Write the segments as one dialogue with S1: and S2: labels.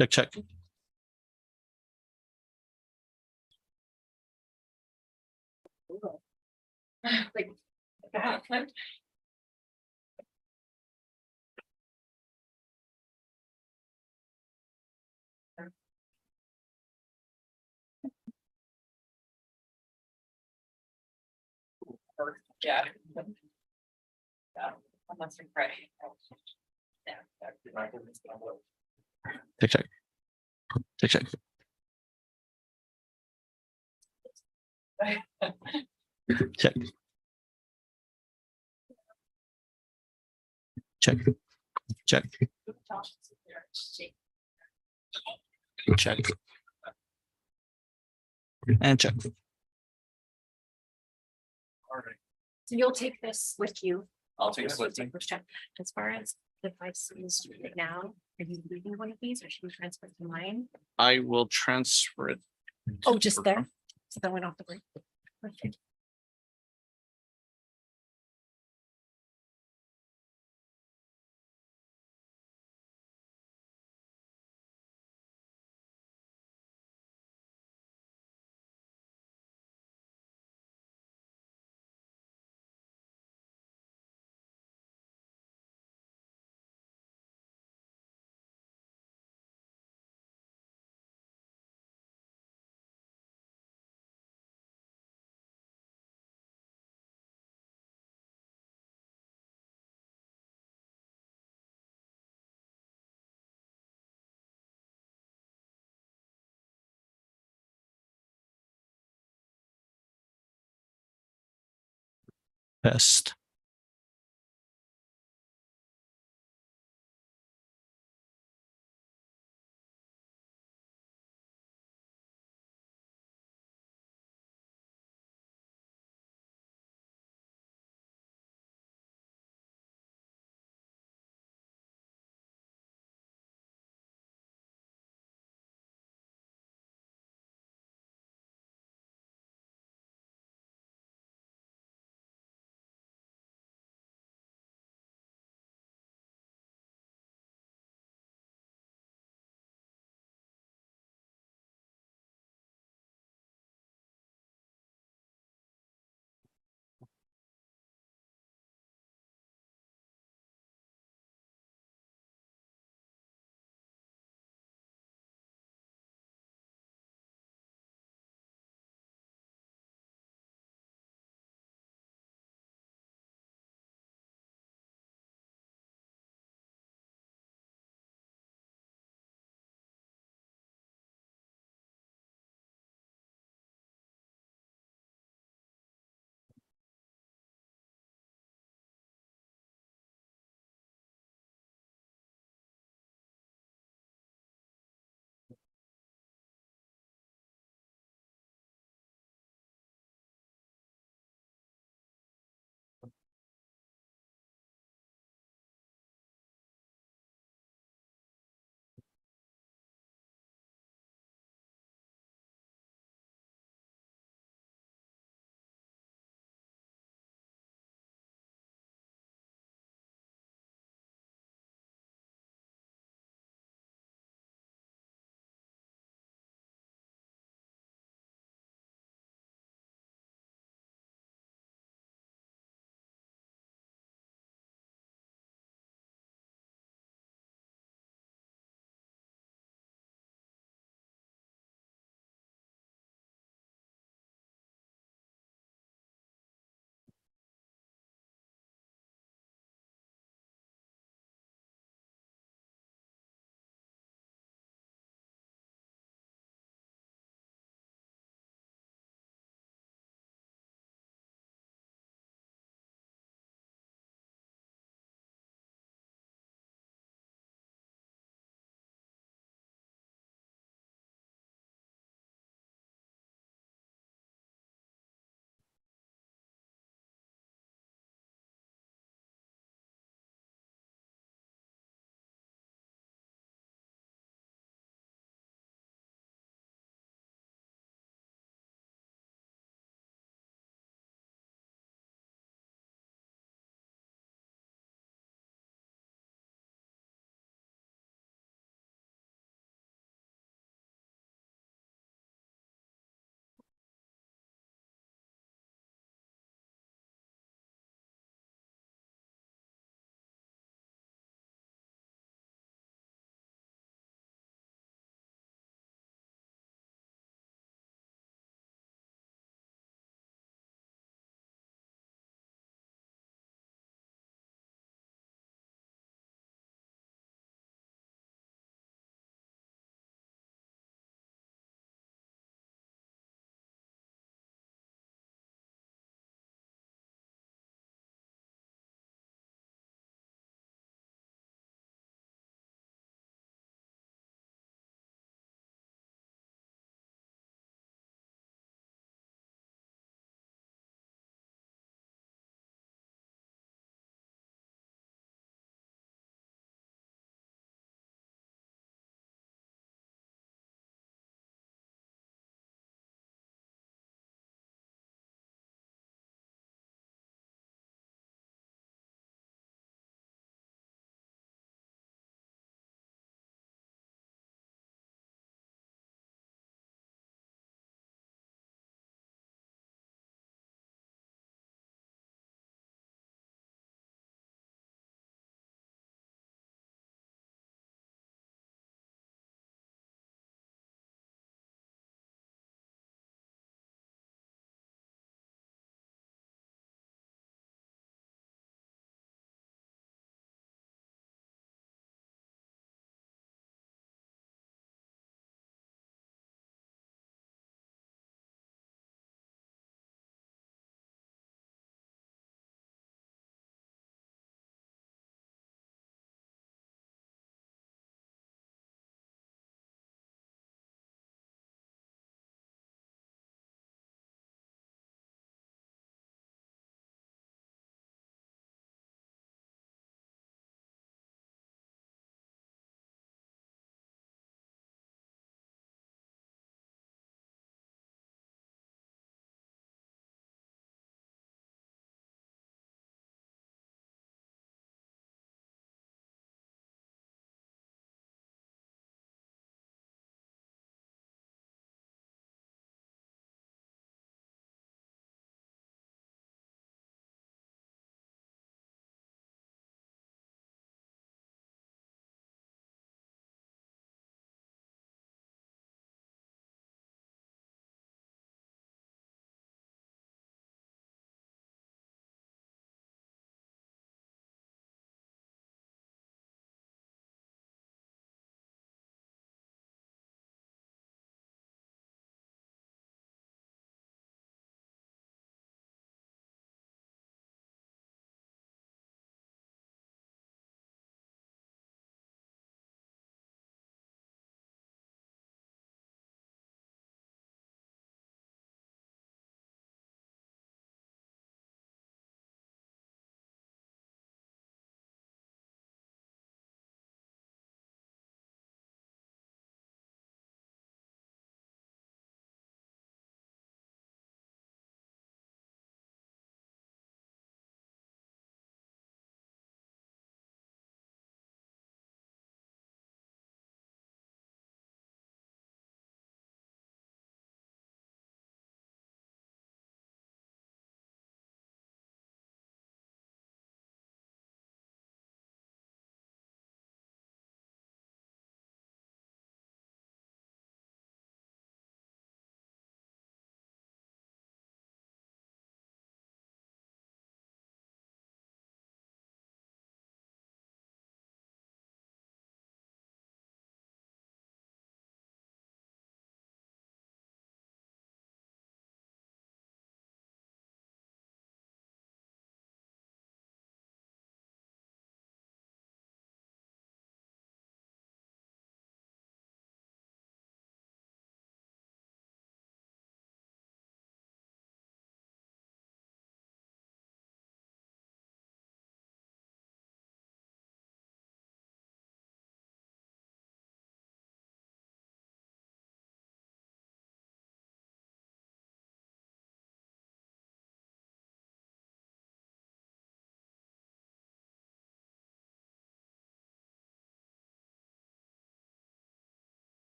S1: Check, check.
S2: Like that. Yeah. Yeah, unless you're ready. Yeah.
S1: Check, check. Check, check. Check. Check. Check. Check. And check.
S2: So you'll take this with you.
S3: I'll take this with me.
S2: First check. As far as devices right now, are you leaving one of these or should we transfer it to mine?
S1: I will transfer it.
S2: Oh, just there. So that went off the break. Perfect.
S1: Test.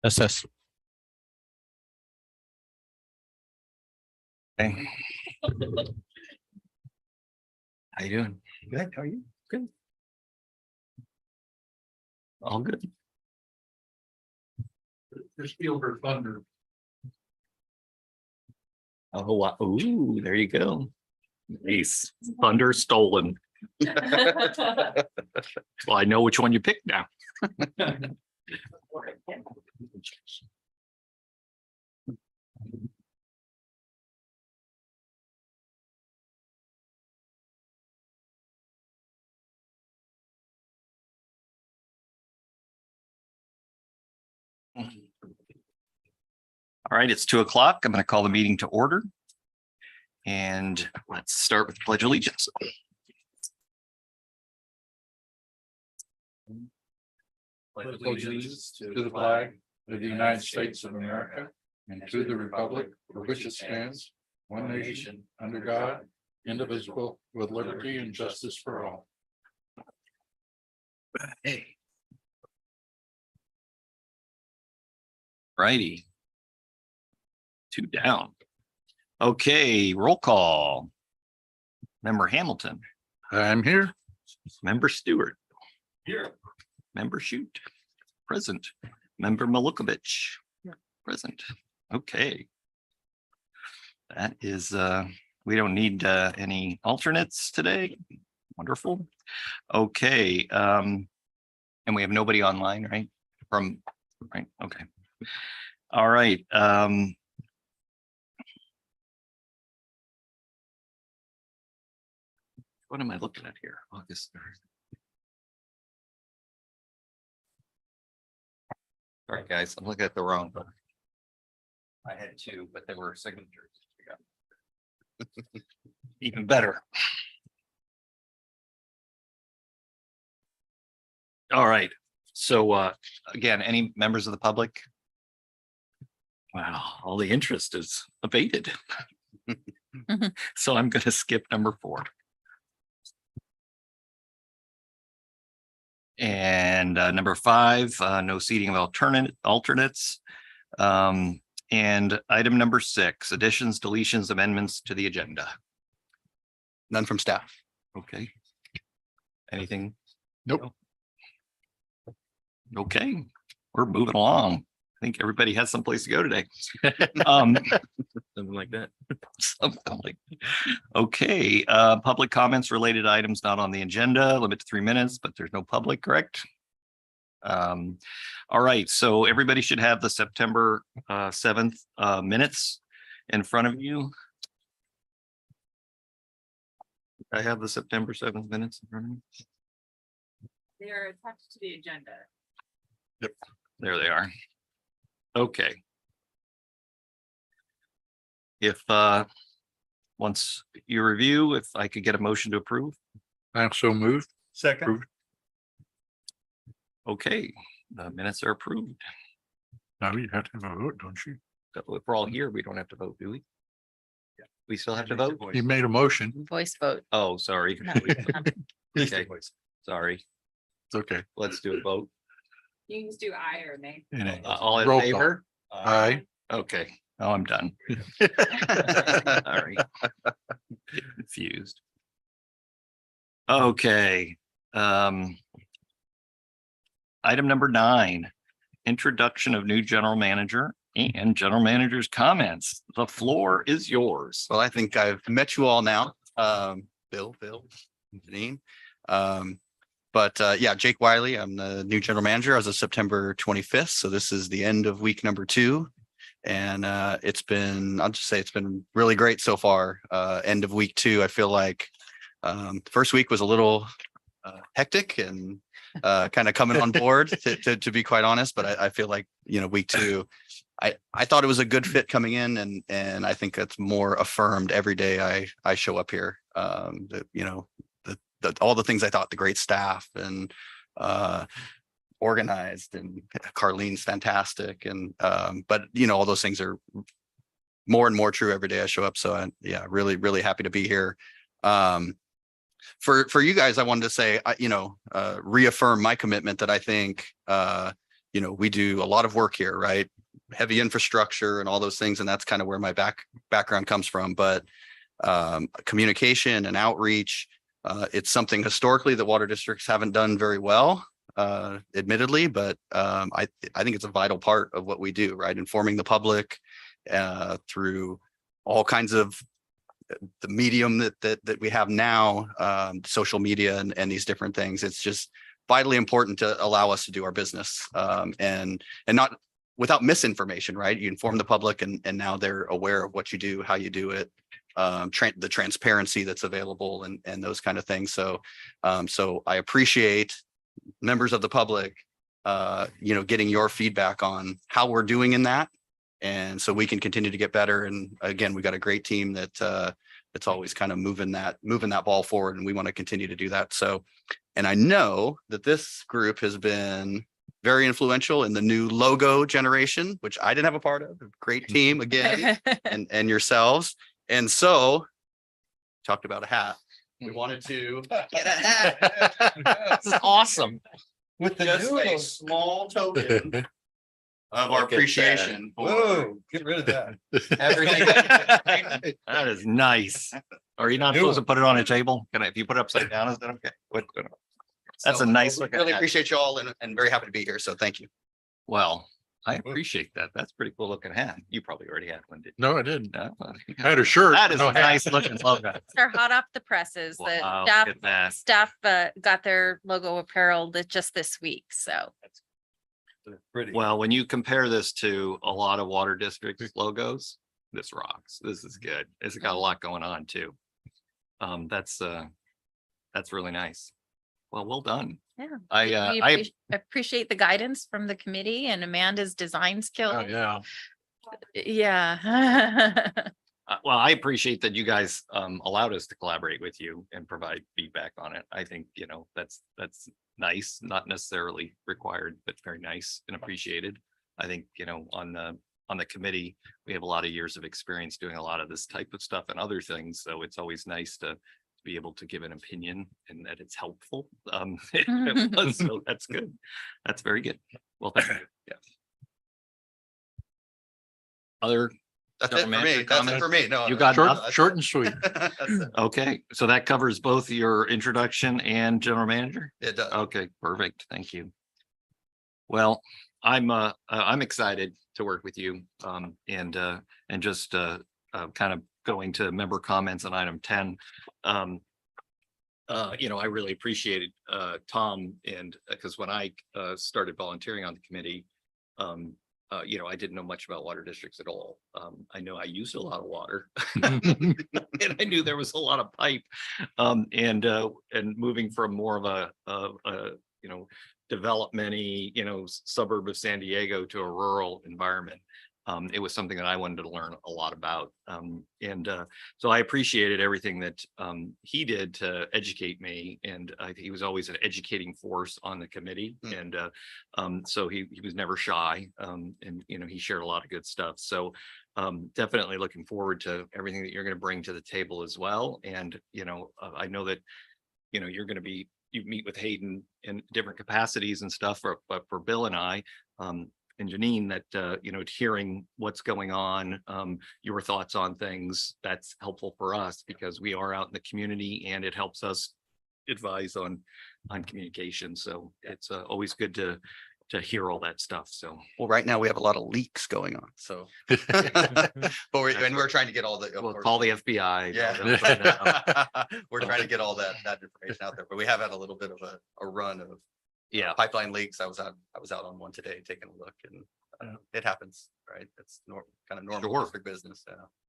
S1: SS.
S3: Okay. How you doing? Good. How are you? Good. All good.
S4: Just feel her thunder.
S3: Oh, wow. Ooh, there you go. Nice. Thunder stolen. Well, I know which one you picked now. All right, it's 2:00. I'm going to call the meeting to order. And let's start with pledge allegiance.
S4: Pledge allegiance to the flag of the United States of America and to the republic for which it stands, one nation, under God, indivisible, with liberty and justice for all.
S3: Hey. Righty. 2 down. Okay, roll call. Member Hamilton,
S4: I'm here.
S3: member Stewart,
S4: Here.
S3: member Shute, present, member Malukovich, present. Okay. That is, we don't need any alternates today. Wonderful. Okay, and we have nobody online, right? Right, okay. All right, what am I looking at here? August 3rd. Sorry, guys, I'm looking at the wrong one. I had 2, but they were signatures. Even better. All right, so again, any members of the public? Wow, all the interest is abated. So I'm going to skip number 4. And number 5, no seating of alternates. And item number 6, additions, deletions, amendments to the agenda.
S5: None from staff.
S3: Okay. Anything?
S4: Nope.
S3: Okay, we're moving along. I think everybody has someplace to go today. Something like that. Something like, okay, public comments related items not on the agenda, limit to 3 minutes, but there's no public, correct? All right, so everybody should have the September 7th minutes in front of you. I have the September 7th minutes in front of me.
S6: They are attached to the agenda.
S3: There they are. Okay. If once you review, if I could get a motion to approve.
S4: I'm so moved.
S1: Second.
S3: Okay, the minutes are approved.
S4: Now you have to have a vote, don't you?
S3: So if we're all here, we don't have to vote, do we? We still have to vote?
S4: You made a motion.
S6: Voice vote.
S3: Oh, sorry.
S6: No,
S3: Okay, sorry.
S4: It's okay.
S3: Let's do a vote.
S6: You can just do I or nay.
S3: All in
S4: Roll call.
S3: favor?
S4: Aye.
S3: Okay, oh, I'm done. Sorry. Confused. Okay. Item number 9, introduction of new general manager and general manager's comments. The floor is yours.
S5: Well, I think I've met you all now. Bill, Janine. But yeah, Jake Wiley, I'm the new general manager as of September 25th. So this is the end of week number 2. And it's been, I'll just say it's been really great so far. End of week 2, I feel like the first week was a little hectic and kind of coming on board to be quite honest. But I feel like, week 2, I thought it was a good fit coming in, and I think that's more affirmed every day I show up here. All the things I thought, the great staff and organized, and Carlene's fantastic, and but all those things are more and more true every day I show up. So yeah, really happy to be here. For you guys, I wanted to say, reaffirm my commitment that I think you know, we do a lot of work here, right? Heavy infrastructure and all those things. And that's kind of where my background comes from. But communication and outreach, it's something historically that water districts haven't done very well, admittedly, but I think it's a vital part of what we do, right? Informing the public through all kinds of the medium that we have now, social media and these different things. It's just vitally important to allow us to do our business, and not without misinformation, right? You inform the public and now they're aware of what you do, how you do it, the transparency that's available and those kind of things. So I appreciate members of the public, you know, getting your feedback on how we're doing in that. And so we can continue to get better. And again, we got a great team that it's always kind of moving that ball forward, and we want to continue to do that. So, and I know that this group has been very influential in the new logo generation, which I didn't have a part of. Great team again, and yourselves. And so talked about a hat. We wanted to get a hat.
S3: This is awesome.
S4: With the
S5: Just a
S4: noodles.
S5: small token of our
S3: Look at that.
S5: appreciation. for
S4: Get rid of that.
S5: everything.
S3: That is nice. Are you not
S4: New
S3: supposed to
S4: one.
S3: put it on a table? Can I, if you put it upside down, is that okay? That's
S5: So,
S3: a nice looking
S5: Really
S3: hat.
S5: appreciate you all and very happy to be here. So thank you.
S3: Well, I appreciate that. That's pretty cool looking hat. You probably already had one, didn't
S4: No, I didn't.
S3: you? No?
S4: I had a shirt.
S3: That is
S4: no
S3: a
S4: hat.
S3: nice looking logo.
S7: They're hot off the presses. The
S3: Wow,
S7: staff,
S3: look at that.
S7: got their logo apparel just this week. So
S4: Pretty.
S3: Well, when you compare this to a lot of water districts logos, this rocks. This is good. It's got a lot going on too. That's really nice. Well done.
S7: yeah.
S3: I
S7: We appreciate the guidance from the committee and Amanda's design skills.
S4: Oh, yeah.
S7: Yeah.
S3: well, I appreciate that you guys allowed us to collaborate with you and provide feedback on it. I think, you know, that's nice, not necessarily required, but very nice and appreciated. I think, you know, on the committee, we have a lot of years of experience doing a lot of this type of stuff and other things. So it's always nice to be able to give an opinion and that it's helpful. So that's good. That's very good. Well, thank you. Yeah. Other,
S5: That's it for
S3: General
S5: me.
S3: manager
S5: That's it
S3: comments?
S5: for me. No.
S3: You got
S5: no,
S3: enough?
S5: that's
S4: Short
S5: it.
S4: and sweet.
S5: That's it.
S3: okay, so that covers both your introduction and general manager?
S5: It does.
S3: Okay, perfect. Thank you. Well, I'm excited to work with you, and just kind of going to member comments on item 10. You know, I really appreciated Tom, and because when I started volunteering on the committee, you know, I didn't know much about water districts at all. I know I used a lot of water and I knew there was a lot of pipe. And moving from more of a you know, development-y, you know, suburb of San Diego to a rural environment. It was something that I wanted to learn a lot about. So I appreciated everything that he did to educate me. And he was always an educating force on the committee. And so he was never shy. And, you know, he shared a lot of good stuff. So definitely looking forward to everything that you're going to bring to the table as well. And, you know, I know that, you know, you meet with Hayden in different capacities and stuff, but for Bill and I, and Janine, that, you know, hearing what's going on, your thoughts on things, that's helpful for us because we are out in the community and it helps us advise on communication. So it's always good to hear all that stuff. So,
S5: Well, right now we have a lot of leaks going on. So, but we're trying to get all the. of
S3: we'll
S5: course.
S3: call the FBI.
S5: Yeah.
S3: Find out.
S5: We're trying to get all that information out there, but we have had a little bit of a run of
S3: Yeah.
S5: pipeline leaks. I was out on one today taking a look, and it happens, right? It's kind of normal
S3: Sure.
S5: district business.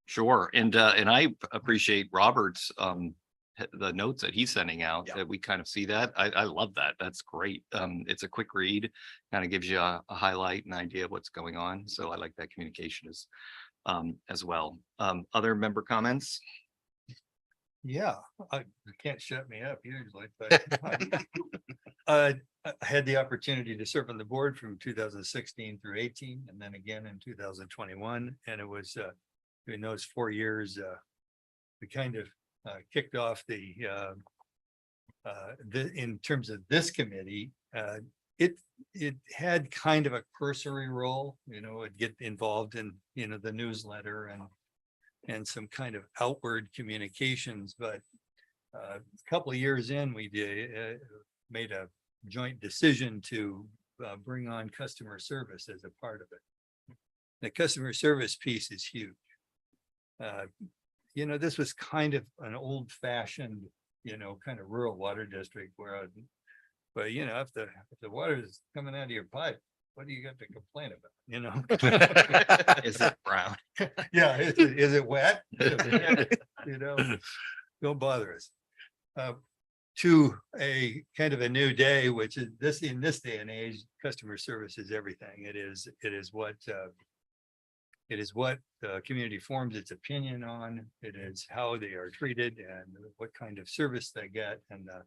S3: Sure. And I appreciate Robert's, the notes that he's sending out,
S5: Yeah.
S3: that we kind of see that. I love that. That's great. It's a quick read, kind of gives you a highlight, an idea of what's going on. So I like that communication as well. Other member comments?
S8: Yeah, you can't shut me up usually, but I had the opportunity to serve on the board from 2016 through 18 and then again in 2021. And it was in those 4 years, we kind of kicked off in terms of this committee, it had kind of a cursory role, it'd get involved in, the newsletter and some kind of outward communications, but a couple of years in, we made a joint decision to bring on customer service as a part of it. The customer service piece is huge. This was kind of an old fashioned, kind of rural water district where, but if the water is coming out of your pipe, what do you got to complain about,
S3: Is it brown?
S8: Yeah, is it wet? Don't bother us. To a kind of a new day, which is in this day and age, customer service is everything. It is what the community forms its opinion on. It is how they are treated and what kind of service they get and the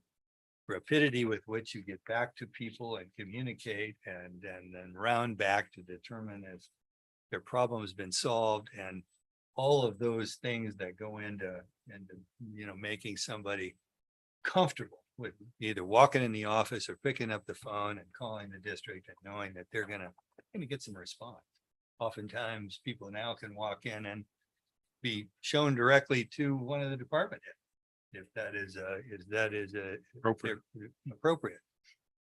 S8: rapidity with which you get back to people and communicate and then round back to determine if their problem has been solved, and all of those things that go into making somebody comfortable with either walking in the office or picking up the phone and calling the district and knowing that they're gonna get some response. Oftentimes, people now can walk in and be shown directly to one of the department heads, if that is appropriate.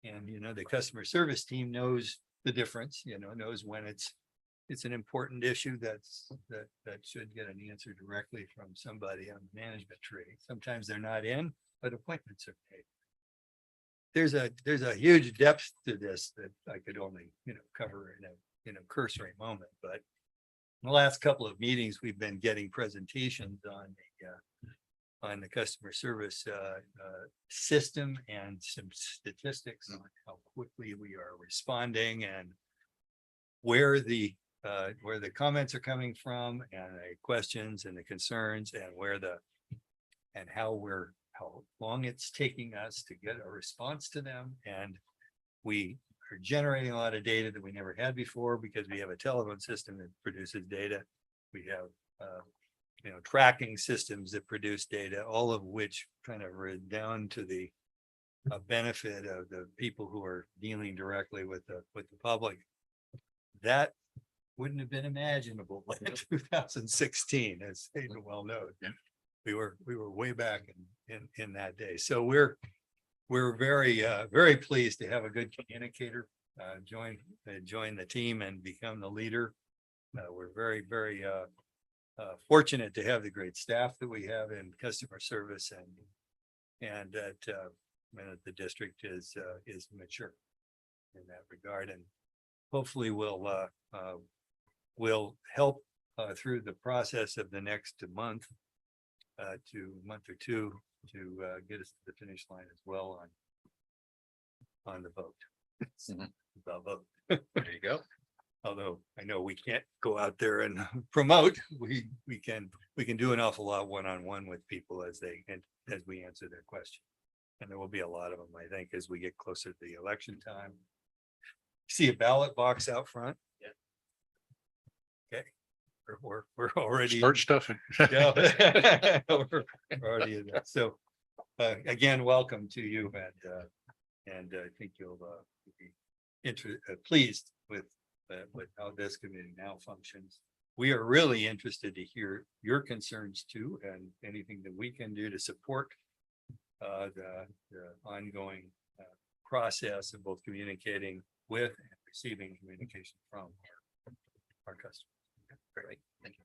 S8: And the customer service team knows the difference, knows when it's an important issue that should get an answer directly from somebody on the management tree. Sometimes they're not in, but appointments are made. There's a huge depth to this that I could only, cover in a cursory moment, but in the last couple of meetings, we've been getting presentations on the customer service system and some statistics on how quickly we are responding and where the comments are coming from and the questions and the concerns and how long it's taking us to get a response to them. And we are generating a lot of data that we never had before because we have a telephone system that produces data. We have tracking systems that produce data, all of which kind of redound to the benefit of the people who are dealing directly with the public. That wouldn't have been imaginable in 2016, as Hayden well knows. We were way back in that day. So we're very pleased to have a good communicator join the team and become the leader. We're very fortunate to have the great staff that we have in customer service and that the district is mature in that regard, and hopefully will help through the process of the next month or two to get us to the finish line as well on the vote. The vote.
S3: There you go.
S8: Although I know we can't go out there and promote, we can do an awful lot one-on-one with people as we answer their question. And there will be a lot of them, I think, as we get closer to the election time. See a ballot box out front? Yeah. Okay. We're already.
S4: Start stuffing.
S8: Yeah. We're already in that. So again, welcome to you and I think you'll be pleased with how this committee now functions. We are really interested to hear your concerns too, and anything that we can do to support the ongoing process of both communicating with and receiving communication from our customers.
S3: Great, thank you.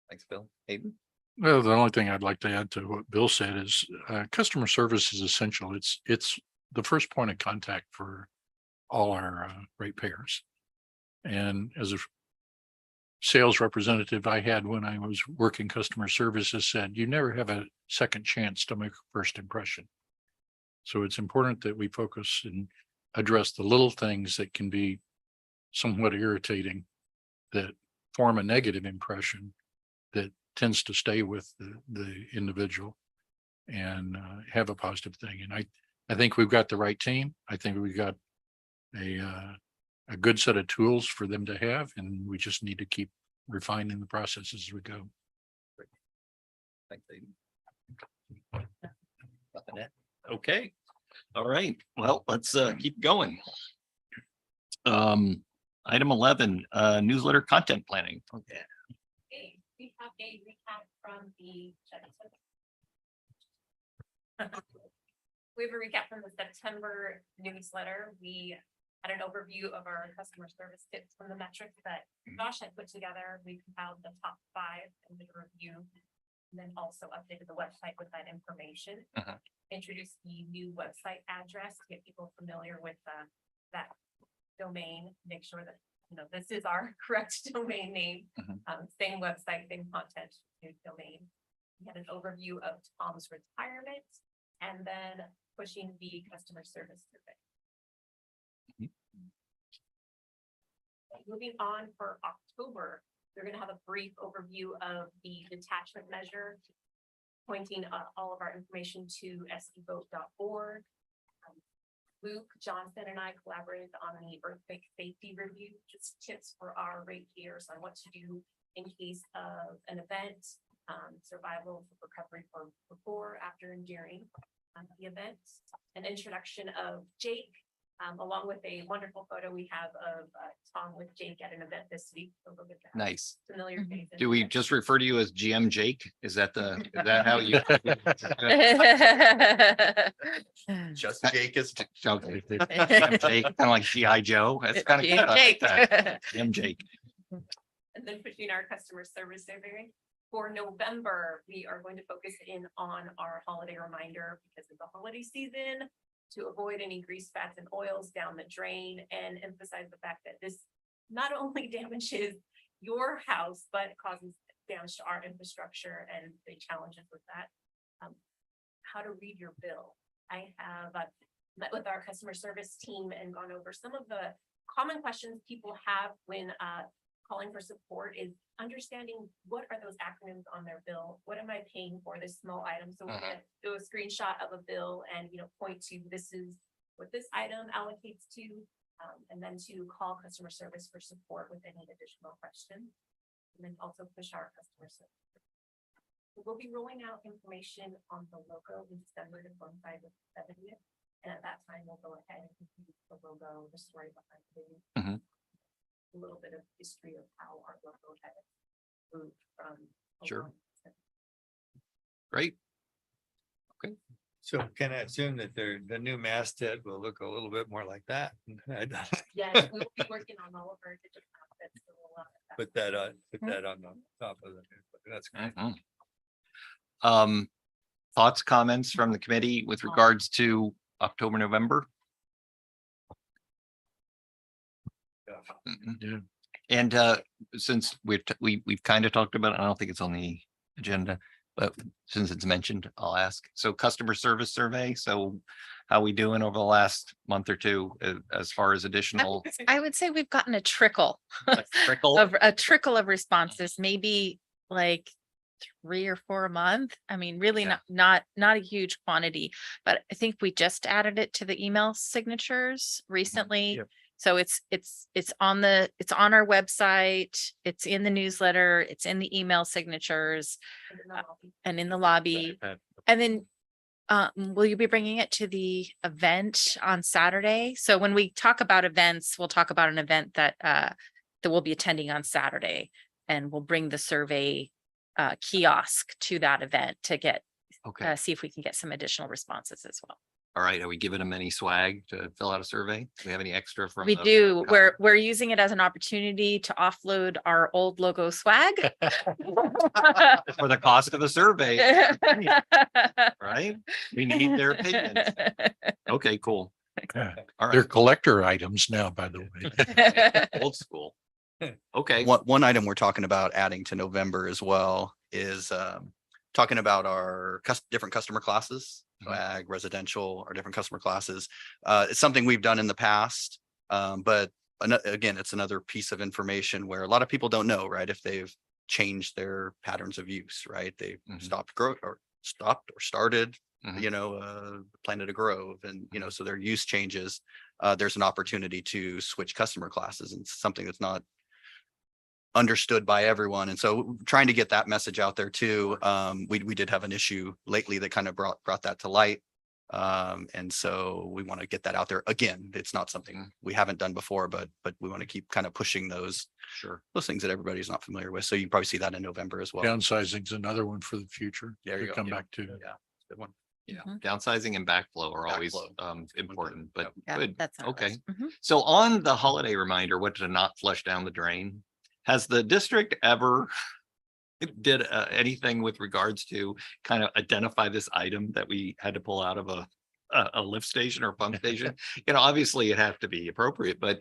S3: Thanks, Bill. Hayden?
S4: Well, the only thing I'd like to add to what Bill said is customer service is essential. It's the first point of contact for all our ratepayers. And as a sales representative I had when I was working customer services said, you never have a second chance to make a first impression. So it's important that we focus and address the little things that can be somewhat irritating, that form a negative impression that tends to stay with the individual and have a positive thing. And I think we've got the right team. I think we've got a good set of tools for them to have, and we just need to keep refining the process as we go.
S3: Thanks, Hayden. Okay, all right. Well, let's keep going. Item 11, newsletter content planning. Okay.
S2: Okay, we have a recap from the. We have a recap from the September newsletter. We had an overview of our customer service tips from the metrics that Josh had put together. We compiled the top 5 and did a review. And then also updated the website with that information. Introduced the new website address to get people familiar with that domain, make sure that, this is our correct domain name. Same website, same content, new domain. We had an overview of Tom's retirement and then pushing the customer service survey. Moving on for October, we're going to have a brief overview of the detachment measure, pointing all of our information to sdvote.org. Luke Johnson and I collaborated on the earthquake safety review, just tips for our ratepayers on what to do in case of an event, survival, recovery for before, after, and during the event. An introduction of Jake, along with a wonderful photo we have of Tom with Jake at an event this week. So look at that.
S3: Nice.
S2: Familiar faces.
S3: Do we just refer to you as GM Jake? Is that how you?
S5: Just Jake is.
S3: Okay. GM Jake, kind of like GI Joe. That's kind of good. I like
S7: Jake.
S3: that. GM Jake.
S2: And then pushing our customer service survey. For November, we are going to focus in on our holiday reminder because of the holiday season to avoid any grease, fats, and oils down the drain and emphasize the fact that this not only damages your house, but causes damage to our infrastructure and the challenges with that. How to read your bill. I have met with our customer service team and gone over some of the common questions people have when calling for support is understanding what are those acronyms on their bill? What am I paying for this small item? So we're gonna do a screenshot of a bill and, point to this is what this item allocates to, and then to call customer service for support with any additional questions. And then also push our customer service. We'll be rolling out information on the logo in December to coincide with the 70th. And at that time, we'll go ahead and complete the logo, the story behind it. A little bit of history of how our logo has moved from.
S3: Sure. Great.
S8: So can I assume that the new masthead will look a little bit more like that?
S2: Yes, we will be working on all of our digital assets. So we'll,
S8: Put that on the top of it. That's great.
S3: Thoughts, comments from the committee with regards to October, November?
S8: Yeah.
S3: And since we've kind of talked about it, I don't think it's on the agenda, but since it's mentioned, I'll ask. So customer service survey. So how we doing over the last month or two as far as additional
S7: I would say we've gotten a trickle
S3: trickle?
S7: of responses, maybe like 3 or 4 a month. I mean, really
S3: Yeah.
S7: not a huge quantity, but I think we just added it to the email signatures recently.
S8: Yep.
S7: So it's on our website, it's in the newsletter, it's in the email signatures and in the lobby. And then will you be bringing it to the event on Saturday? So when we talk about events, we'll talk about an event that we'll be attending on Saturday, and we'll bring the survey kiosk to that event to get
S3: Okay.
S7: see if we can get some additional responses as well.
S3: All right. Are we giving them any swag to fill out a survey? Do we have any extra from?
S7: We
S3: the-
S7: do. We're using it as an opportunity to offload our old logo swag.
S3: For the cost of a survey, right? We need their opinions. Okay, cool.
S4: Yeah.
S3: All
S4: They're
S3: right,
S4: collector items now, by the way.
S3: old school. Okay.
S5: One item we're talking about adding to November as well is talking about our different customer classes, so ag, residential, our different customer classes. It's something we've done in the past, but again, it's another piece of information where a lot of people don't know, right? If they've changed their patterns of use, right? They've stopped or started, planted a grove, and so their use changes. There's an opportunity to switch customer classes, and something that's not understood by everyone. And so trying to get that message out there too. We did have an issue lately that kind of brought that to light. And so we want to get that out there. Again, it's not something we haven't done before, but we want to keep kind of pushing those things that everybody's not familiar with. So you probably see that in November as well.
S4: Downsizing's another one for the future.
S5: There you
S4: to
S5: go.
S4: Come
S5: Yeah.
S4: back to.
S5: Yeah. Good one.
S3: Yeah,
S7: Mhm.
S3: downsizing and backflow are always
S5: Backflow.
S3: important, but
S7: Yeah,
S3: good.
S7: that's. on our
S3: Okay.
S7: list. Mhm.
S3: So on the holiday reminder, what to not flush down the drain? Has the district ever did anything with regards to kind of identify this item that we had to pull out of a lift station or pump station? You know, obviously it have to be appropriate, but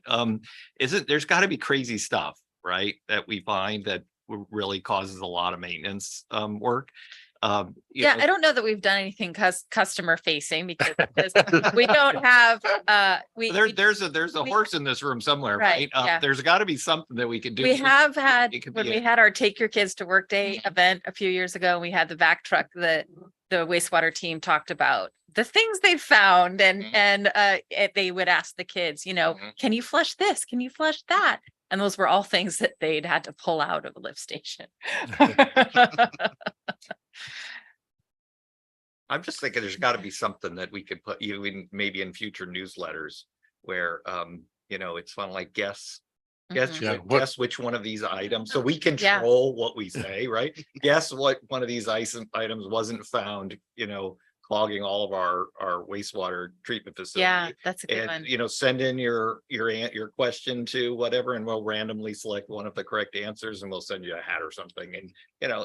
S3: there's got to be crazy stuff, right? That we find that really causes a lot of maintenance work. You
S7: Yeah,
S3: know,
S7: I don't know that we've done anything customer facing because we don't have,
S3: there's a
S7: we-
S3: horse in this room somewhere,
S7: Right,
S3: right?
S7: yeah.
S3: There's got to be something that we can do.
S7: we have had,
S3: it could
S7: when
S3: be
S7: we
S3: a-
S7: had our Take Your Kids to Work Day
S3: Mhm.
S7: event a few years ago, we had the vac truck, the wastewater team talked about the things they found
S3: Mhm.
S7: and they would ask the kids,
S3: Mhm.
S7: can you flush this? Can you flush that? And those were all things that they'd had to pull out of a lift station.
S3: I'm just thinking there's got to be something that we could put you in, maybe in future newsletters where, it's fun, like guess
S7: Mhm.
S4: Yeah, what-
S3: guess which one of these items, so we
S7: Yeah.
S3: control what we say, right? Guess what one of these items wasn't found, clogging all of our wastewater treatment facility.
S7: Yeah, that's a good
S3: And,
S7: one.
S3: send in your question to whatever, and we'll randomly select one of the correct answers and we'll send you a hat or something. And,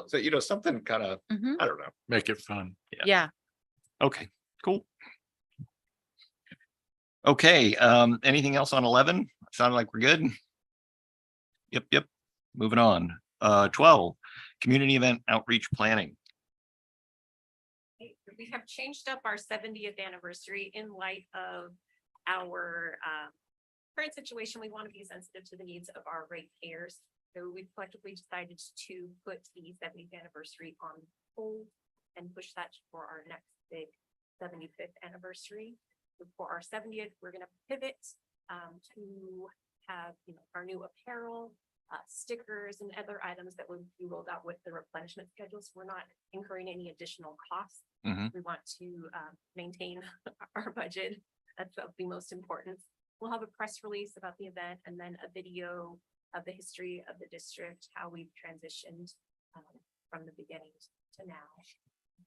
S3: so, something kind of,
S7: Mhm.
S3: I don't know.
S4: Make it fun.
S7: Yeah.
S3: Okay, cool. Okay, anything else on 11? Sounded like we're good. Yep. Moving on. 12, community event outreach planning.
S2: We have changed up our 70th anniversary in light of our current situation. We want to be sensitive to the needs of our ratepayers. So we collectively decided to put the 70th anniversary on hold and push that for our next big 75th anniversary. So for our 70th, we're going to pivot to have, our new apparel, stickers and other items that will be rolled out with the replenishment schedules. We're not incurring any additional costs.
S3: Mhm.
S2: We want to maintain our budget. That's of the most important. We'll have a press release about the event and then a video of the history of the district, how we've transitioned from the beginning to now.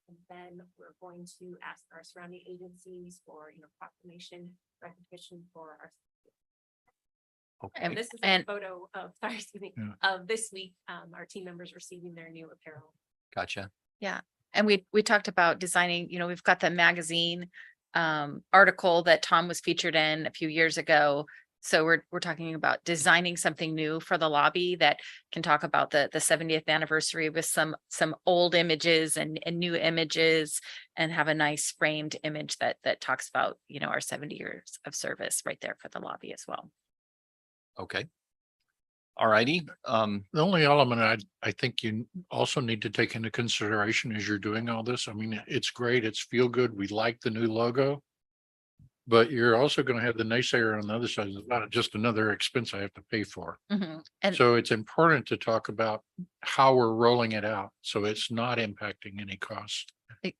S2: And then we're going to ask our surrounding agencies for, proclamation, recognition for our. And this is a
S7: And-
S2: photo of, sorry, excuse me,
S4: Yeah.
S2: of this week, our team members receiving their new apparel.
S3: Gotcha.
S7: And we talked about designing, we've got the magazine article that Tom was featured in a few years ago. So we're talking about designing something new for the lobby that can talk about the 70th anniversary with some old images and new images and have a nice framed image that talks about, our 70 years of service right there for the lobby as well.
S3: Okay. All righty.
S4: The only element I think you also need to take into consideration as you're doing all this, I mean, it's great, it's feel good, we like the new logo. But you're also gonna have the naysayer on the other side, it's not just another expense I have to pay for.
S7: Mhm. And
S4: So it's important to talk about how we're rolling it out, so it's not impacting any costs.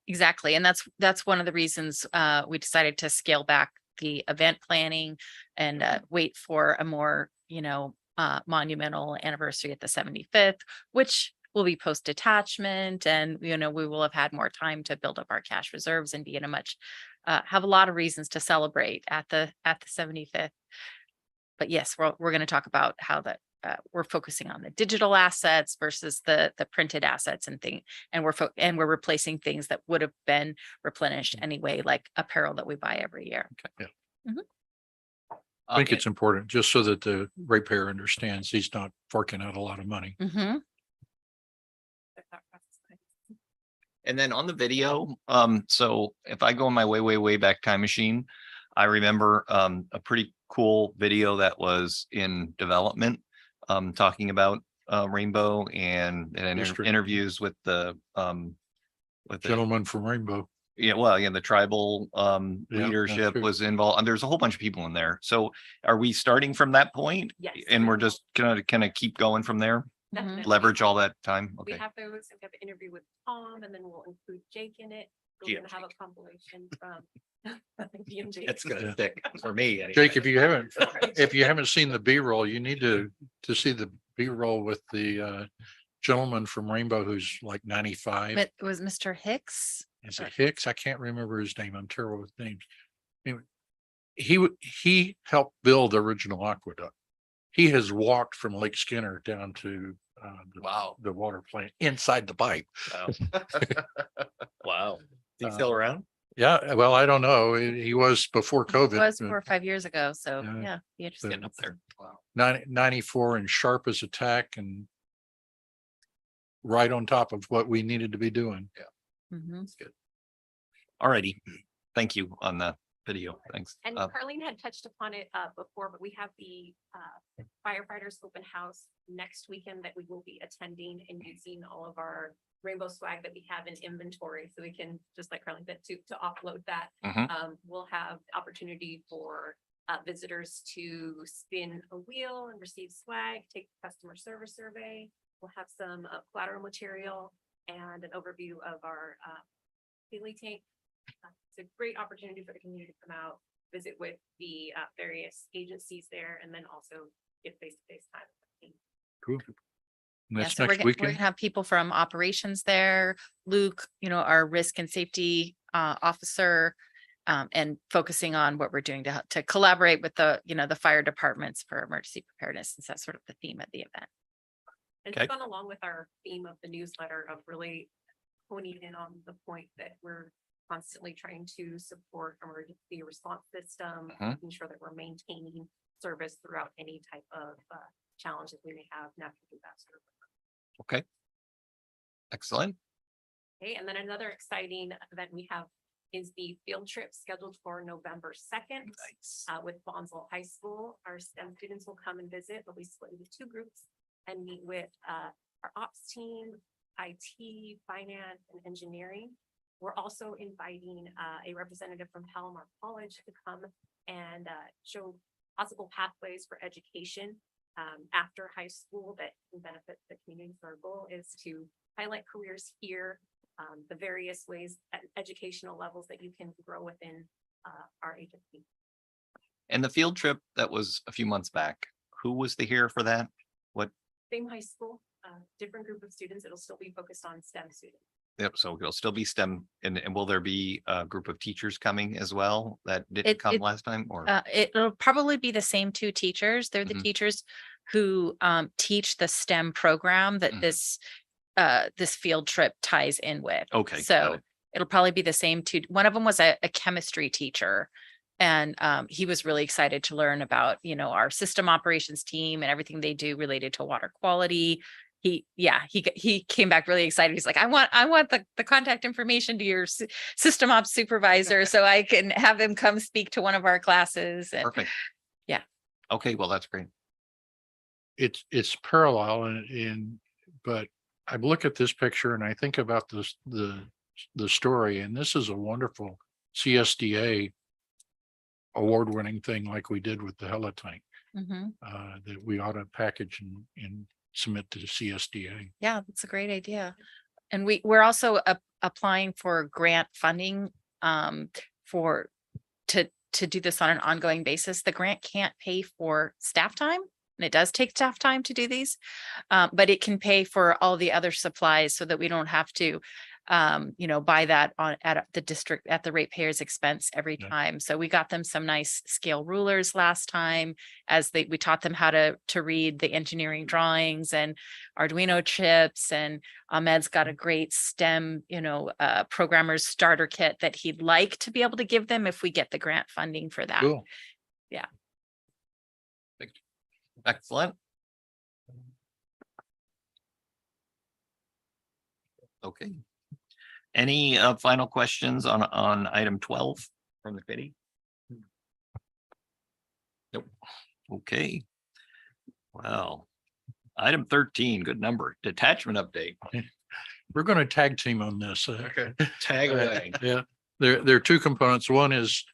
S7: Exactly. And that's one of the reasons we decided to scale back the event planning and wait for a more, monumental anniversary at the 75th, which will be post detachment. And, we will have had more time to build up our cash reserves and be in a much, have a lot of reasons to celebrate at the 75th. But yes, we're going to talk about how that we're focusing on the digital assets versus the printed assets and we're replacing things that would have been replenished anyway, like apparel that we buy every year.
S4: I think it's important, just so that the ratepayer understands he's not forking out a lot of money.
S7: Mhm.
S3: And then on the video, so if I go in my way back time machine, I remember a pretty cool video that was in development, talking about Rainbow and
S4: District.
S3: interviews with the
S4: Gentleman from Rainbow.
S3: the tribal
S4: Yeah,
S3: leadership
S4: true.
S3: was involved, and there's a whole bunch of people in there. So are we starting from that point?
S2: Yes.
S3: And we're just gonna keep going from there,
S2: Definitely.
S3: leverage all that time?
S2: We
S3: Okay,
S2: have those, we have an interview with Tom, and then we'll include Jake in it. We're gonna have a compilation from. BMJ.
S3: It's gonna stick for me. anyway.
S4: Jake, if you haven't seen the B-roll, you need to see the B-roll with the gentleman from Rainbow who's like 95.
S7: But it was Mr. Hicks.
S4: Is it Hicks? I can't remember his name. I'm terrible with names. Anyway, he helped build the original aqueduct. He has walked from Lake Skinner down to the water plant inside the pipe.
S3: Wow. Wow. Is he still around?
S4: Yeah, well, I don't know. He was before
S7: It
S4: COVID.
S7: was 4 or 5 years ago. So
S4: Yeah.
S7: yeah, be interesting.
S3: Getting up there. Wow.
S4: 94 and sharp as a tack and right on top of what we needed to be doing.
S7: Mhm.
S3: All righty. Thank you on the video. Thanks.
S2: And Carlene had touched upon it before, but we have the firefighters open house next weekend that we will be attending and using all of our rainbow swag that we have in inventory, so we can, just like Carlene said, to offload that.
S3: Mhm.
S2: We'll have the opportunity for visitors to spin a wheel and receive swag, take the customer service survey. We'll have some collateral material and an overview of our Sealy tank. It's a great opportunity for the community to come out, visit with the various agencies there, and then also get face-to-face time. with the team.
S4: Cool. And
S7: Yeah,
S4: That's
S7: so we're
S4: next
S7: gonna, we're
S4: weekend.
S7: gonna have people from operations there, Luke, our risk and safety officer. And focusing on what we're doing to collaborate with the fire departments for emergency preparedness, since that's sort of the theme of the event.
S2: And
S3: Okay.
S2: it's gone along with our theme of the newsletter of really honing in on the point that we're constantly trying to support emergency response system,
S3: Mhm.
S2: making sure that we're maintaining service throughout any type of challenges we may have, natural disaster.
S3: Okay. Excellent.
S2: Okay, and then another exciting event we have is the field trip scheduled for November 2nd. With Bonsall High School. Our STEM students will come and visit. They'll be split into 2 groups and meet with our ops team, IT, finance, and engineering. We're also inviting a representative from Palomar College to come and show possible pathways for education after high school that can benefit the community. So our goal is to highlight careers here, the various ways at educational levels that you can grow within our agency.
S3: And the field trip that was a few months back, who was here for that? What?
S2: Same high school, different group of students. It'll still be focused on STEM students.
S3: Yep, so it'll still be STEM and will there be a group of teachers coming as well that didn't come
S7: It-
S3: last time or?
S7: It'll probably be the same 2 teachers. They're the
S3: Mhm.
S7: teachers who teach the STEM program that
S3: Mhm.
S7: this field trip ties in with.
S3: Okay, got
S7: So
S3: it.
S7: it'll probably be the same 2. One of them was a chemistry teacher. And he was really excited to learn about, our system operations team and everything they do related to water quality. He came back really excited. He's like, I want the contact information to your system ops supervisor so I can have him come speak to one of our classes. And
S3: Perfect.
S7: Yeah.
S3: Okay, well, that's great.
S4: It's parallel but I look at this picture and I think about the story, and this is a wonderful CSDA award-winning thing like we did with the Hella tank,
S7: Mhm.
S4: that we ought to package and submit to the CSDA.
S7: Yeah, that's a great idea. And we're also applying for grant funding to do this on an ongoing basis. The grant can't pay for staff time, and it does take staff time to do these. But it can pay for all the other supplies so that we don't have to buy that at the district at the ratepayers' expense every
S4: Yeah.
S7: time. So we got them some nice scale rulers last time we taught them how to read the engineering drawings and Arduino chips, and Ahmed's got a great STEM, programmer's starter kit that he'd like to be able to give them if we get the grant funding for that.
S4: Cool.
S3: Excellent. Okay. Any final questions on item 12 from the committee? Nope. Okay. Well, item 13, good number, detachment update.
S4: We're going to tag team on this.
S3: Tag away.
S4: Yeah, there are 2 components. One is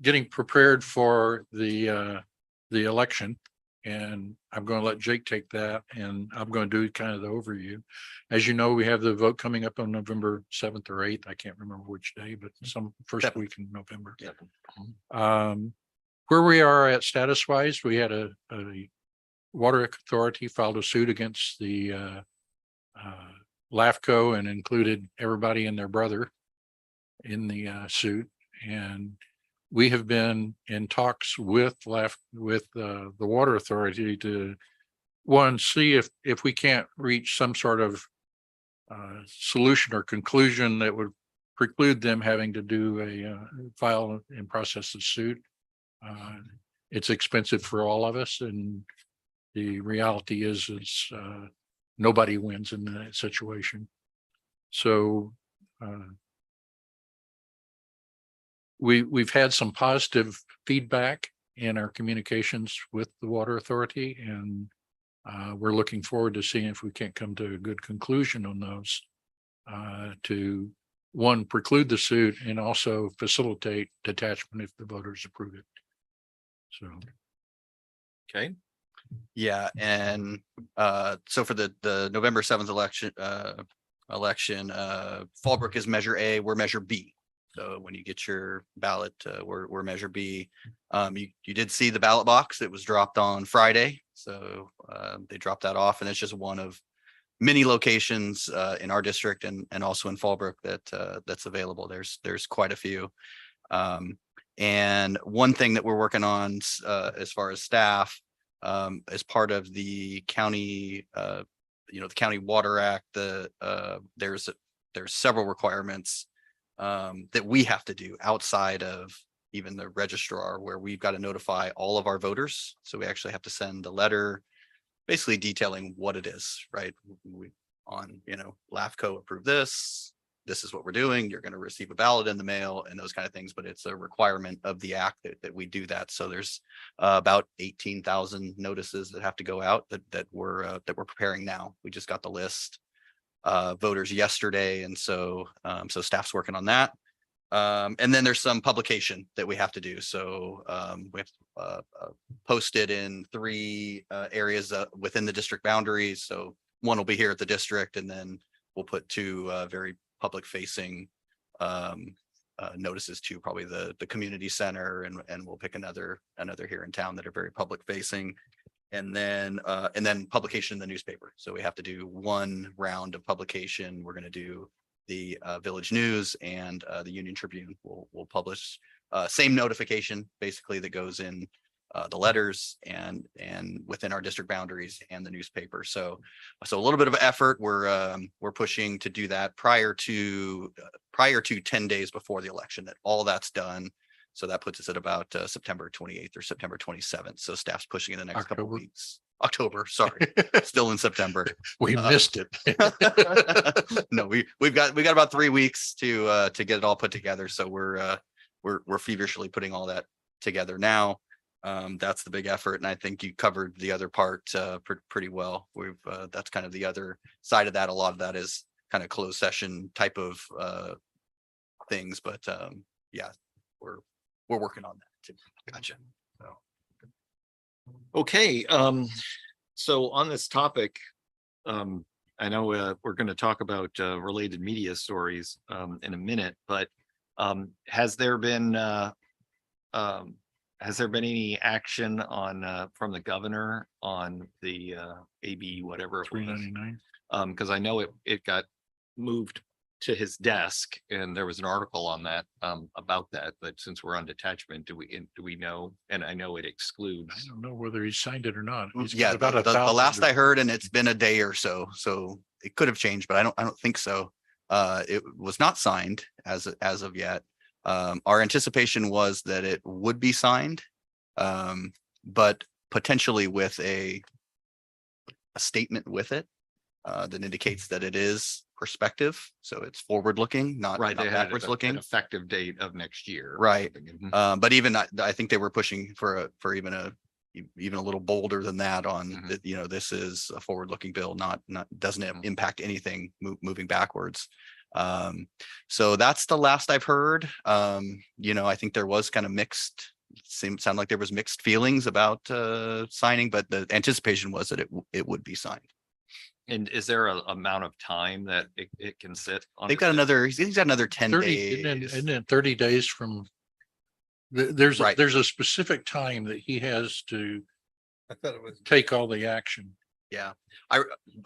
S4: getting prepared for the election. And I'm going to let Jake take that, and I'm going to do kind of the overview. As you know, we have the vote coming up on November 7th or 8th. I can't remember which day, but some first
S5: Seventh.
S4: week in November.
S5: Yep.
S4: Where we are at status wise, we had a water authority filed a suit against the LAFCO and included everybody and their brother in the suit. And we have been in talks with the water authority to see if we can't reach some sort of solution or conclusion that would preclude them having to do file and process the suit. It's expensive for all of us, and the reality is nobody wins in that situation. So we've had some positive feedback in our communications with the water authority, and we're looking forward to seeing if we can't come to a good conclusion on those to one, preclude the suit and also facilitate detachment if the voters approve it. So.
S3: Okay.
S5: Yeah, and so for the November 7th election, Fallbrook is Measure A, we're Measure B. So when you get your ballot, we're Measure B. You did see the ballot box. It was dropped on Friday. So they dropped that off, and it's just one of many locations in our district and also in Fallbrook that's available. There's quite a few. And one thing that we're working on as far as staff, as part of the county, the County Water Act, there's several requirements that we have to do outside of even the registrar, where we've got to notify all of our voters. So we actually have to send a letter basically detailing what it is, right? LAFCO approved this is what we're doing. You're going to receive a ballot in the mail and those kind of things, but it's a requirement of the act that we do that. So there's about 18,000 notices that have to go out that we're preparing now. We just got the list voters yesterday, and so staff's working on that. And then there's some publication that we have to do. So we have to post it in 3 areas within the district boundaries. So one will be here at the district, and then we'll put 2 very public facing notices to probably the community center, and we'll pick another here in town that are very public facing. And then publication in the newspaper. So we have to do 1 round of publication. We're going to do the Village News and the Union Tribune. We'll publish same notification basically that goes in the letters and within our district boundaries and the newspaper. So a little bit of effort. We're pushing to do that prior to 10 days before the election, that all that's done. So that puts us at about September 28th or September 27th. So staff's pushing in the next couple of weeks. October, sorry, still in September.
S4: We missed it.
S5: No, we've got about 3 weeks to get it all put together. So we're feverishly putting all that together now. That's the big effort, and I think you covered the other part pretty well. That's kind of the other side of that. A lot of that is kind of closed session type of things, but yeah, we're working on that too. Gotcha.
S3: Okay, so on this topic, I know we're going to talk about related media stories in a minute, but has there been any action on from the governor on the AB whatever it was?
S4: 399.
S3: Because I know it got moved to his desk, and there was an article on that about that. But since we're on detachment, do we know? And I know it
S4: I
S3: excludes.
S4: don't know whether he signed it or not. He's got
S5: Yeah,
S4: about
S5: the
S4: 1,000
S5: last I heard, and it's been a day or so it could have changed, but I don't think so. It was not signed as of yet. Our anticipation was that it would be signed, but potentially with a statement with it that indicates that it is perspective. So it's forward looking, not
S3: Right, they had
S5: backwards
S3: an
S5: looking.
S3: effective date of next year.
S5: Right.
S3: Mhm.
S5: But even I think they were pushing for even a little bolder than that on
S3: Mhm.
S5: that, this is a forward looking bill, not doesn't impact anything moving backwards. So that's the last I've heard. I think there was kind of mixed sound like there was mixed feelings about signing, but the anticipation was that it would be signed.
S3: And is there a amount of time that it can sit? on
S5: They've
S3: the
S5: got
S3: sit?
S5: another, he's got another 10
S4: 30,
S5: days.
S4: and then 30 days from.
S5: Right.
S4: There's a specific time that he has to
S8: I thought it was.
S4: take all the action.
S5: Yeah,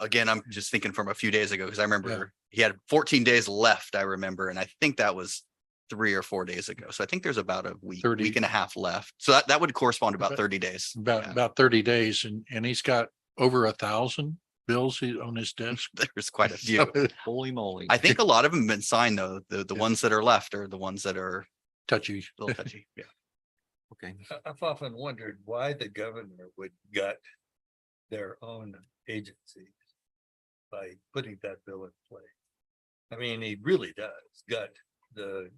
S5: again, I'm just thinking from a few days ago, because I remember
S4: Yeah.
S5: he had 14 days left, I remember, and I think that was 3 or 4 days ago. So I think there's about a week,
S4: 30.
S5: week and a half left. So that would correspond to about 30 days. Yeah.
S4: About 30 days, and he's got over 1,000 bills on his desk.
S5: There's quite a few.
S3: Holy moly.
S5: I think a lot of them have been signed though. The
S4: Yeah.
S5: ones that are left are the ones that are
S4: Touchy.
S5: a little touchy. Yeah.
S3: Okay.
S8: I've often wondered why the governor would gut their own agencies by putting that bill in place. I mean, he really does gut the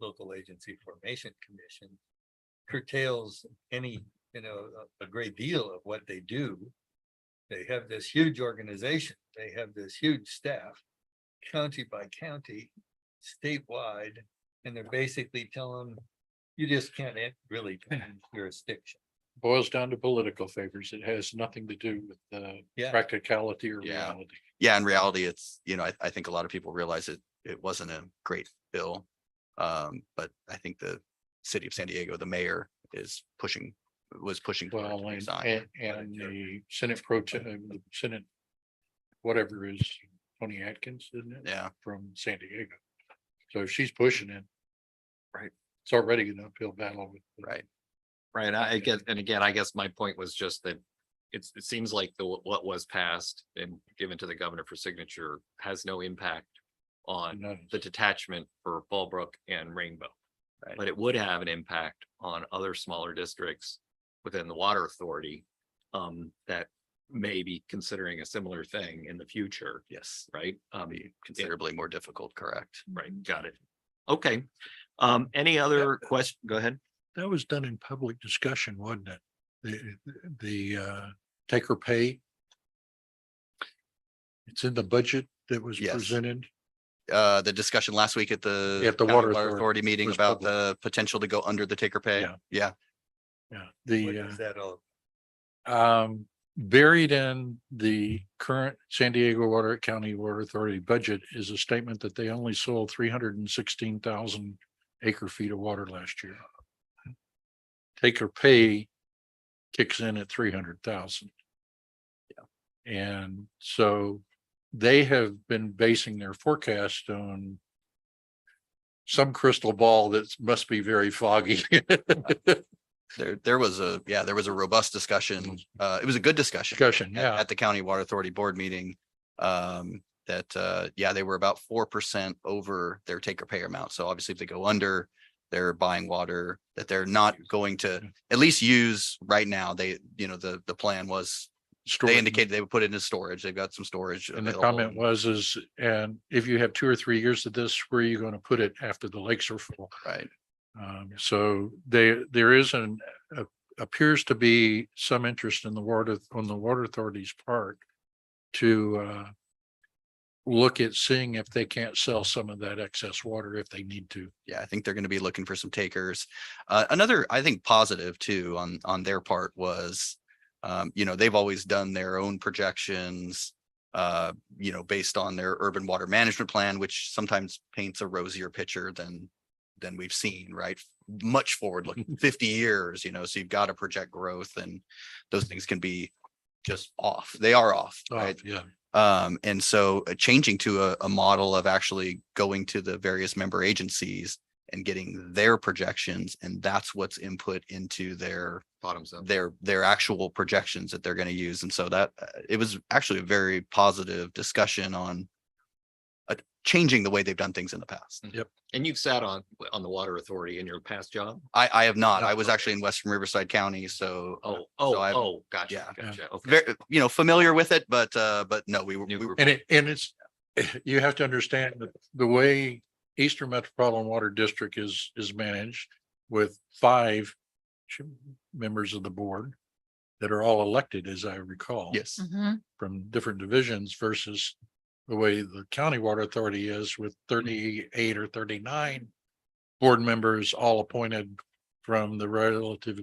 S8: local agency formation commission, curtails any, a great deal of what they do. They have this huge organization, they have this huge staff, county by county, statewide, and they're basically telling you just can't really jurisdiction.
S4: Boils down to political favors. It has nothing to do with
S8: Yeah.
S4: practicality or
S5: Yeah.
S4: reality.
S5: Yeah, in reality, it's, I think a lot of people realize it wasn't a great bill. But I think the city of San Diego, the mayor was pushing. for it to
S4: Well,
S5: be
S4: and,
S5: signed.
S4: and the Senate the Senate, whatever is Tony Atkins, isn't it?
S5: Yeah,
S4: From San Diego. So she's pushing it.
S3: Right.
S4: It's already an uphill battle with.
S5: right.
S3: Right, I get, and again, I guess my point was just that it seems like what was passed and given to the governor for signature has no impact on
S4: None.
S3: the detachment for Fallbrook and Rainbow.
S5: Right.
S3: But it would have an impact on other smaller districts within the water authority that may be considering a similar thing in the future,
S5: Yes,
S3: right?
S5: be considerably more difficult, correct?
S3: Right, got it. Okay. Any other question? Go ahead.
S4: That was done in public discussion, wasn't it? The take or pay. It's in the budget that was
S5: Yes.
S4: presented.
S5: The discussion last week at the
S4: At the
S5: County
S4: Water
S5: Water
S4: Authority
S5: Authority meeting
S4: was
S5: about
S4: public.
S5: the potential to go under the take or pay.
S4: Yeah.
S5: Yeah,
S4: Yeah,
S8: What
S4: the
S8: is that all?
S4: buried in the current San Diego County Water Authority budget is a statement that they only sold 316,000 acre feet of water last year. Take or pay kicks in at 300,000. Yeah. And so they have been basing their forecast on some crystal ball that must be very foggy.
S5: there was a robust discussion. It was a good discussion.
S4: Discussion,
S5: at-
S4: yeah.
S5: At the County Water Authority Board meeting. They were about 4% over their take or pay amount. So obviously if they go under, they're buying water that they're not going to at least use right now. They, the plan was, they indicated they would put it into storage. They've got some storage.
S4: And the
S5: available.
S4: comment was, and if you have 2 or 3 years of this, where are you going to put it after the lakes are full?
S5: Right.
S4: So there is appears to be some interest in the water authority's part to look at seeing if they can't sell some of that excess water if they need to.
S5: Yeah, I think they're going to be looking for some takers. Another, I think, positive too on their part was, they've always done their own projections, based on their urban water management plan, which sometimes paints a rosier picture than we've seen, right? Much forward looking, 50 years, so you've got to project growth, and those things can be just off. They are off, right?
S4: Yeah.
S5: And so changing to a model of actually going to the various member agencies and getting their projections, and that's what's input into their
S3: Bottoms up.
S5: their actual projections that they're going to use. And so that it was actually a very positive discussion on changing the way they've done things in the past.
S3: And you've sat on the water authority in your past job?
S5: I have not.
S3: No,
S5: I was
S3: okay.
S5: actually in Western Riverside County, so so I've-
S3: Gotcha,
S5: yeah.
S3: gotcha. Okay.
S5: very, familiar with it, but no, we were
S4: And it's, you have to understand that the way Eastern Metropolitan Water District is managed with 5 members of the board that are all elected, as I recall.
S5: yes.
S7: Mhm.
S4: From different divisions versus the way the County Water Authority is with 38 or 39 board members all appointed from the relative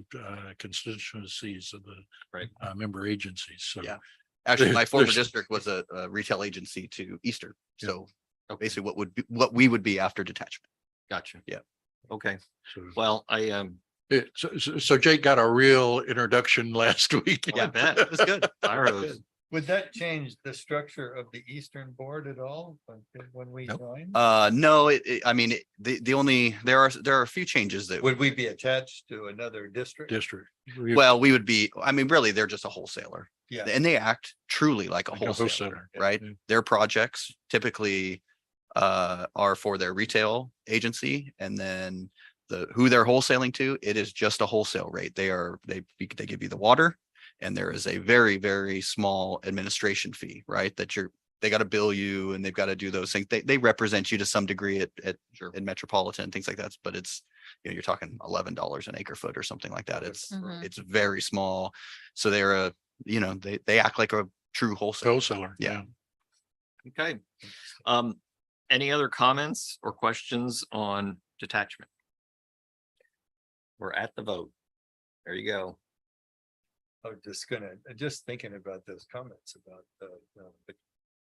S4: constituencies of the
S3: Right.
S4: member agencies. So
S5: Yeah. Actually, my former
S4: There's-
S5: district was a retail agency to Eastern.
S4: Yeah.
S5: So
S3: Okay.
S5: basically what we would be after detachment.
S3: Gotcha.
S5: Yeah.
S3: Okay,
S4: so-
S3: well,
S4: so Jake got a real introduction last week.
S3: I bet.
S5: It was good.
S3: Tyros.
S8: Would that change the structure of the Eastern Board at all when we
S4: Nope.
S8: join?
S5: No, I mean, the only, there are a few changes that,
S8: Would we be attached to another district?
S4: District.
S5: well, we would be, I mean, really, they're just a wholesaler.
S8: Yeah.
S5: And they act truly like a
S4: Like a
S5: wholesaler,
S4: wholesaler,
S5: right?
S4: yeah.
S5: Their projects typically are for their retail agency, and then who they're wholesaling to, it is just a wholesale rate. They give you the water, and there is a very, very small administration fee, right? They got to bill you and they've got to do those things. They represent you to some degree in Metropolitan, things like that, but it's, you're talking $11 an acre foot or something like that.
S7: Mhm.
S5: It's very small. So they're they act like a true wholesaler.
S4: Wholesaler.
S5: Yeah.
S3: Okay. Any other comments or questions on detachment? We're at the vote. There you go.
S8: I was just thinking about those comments about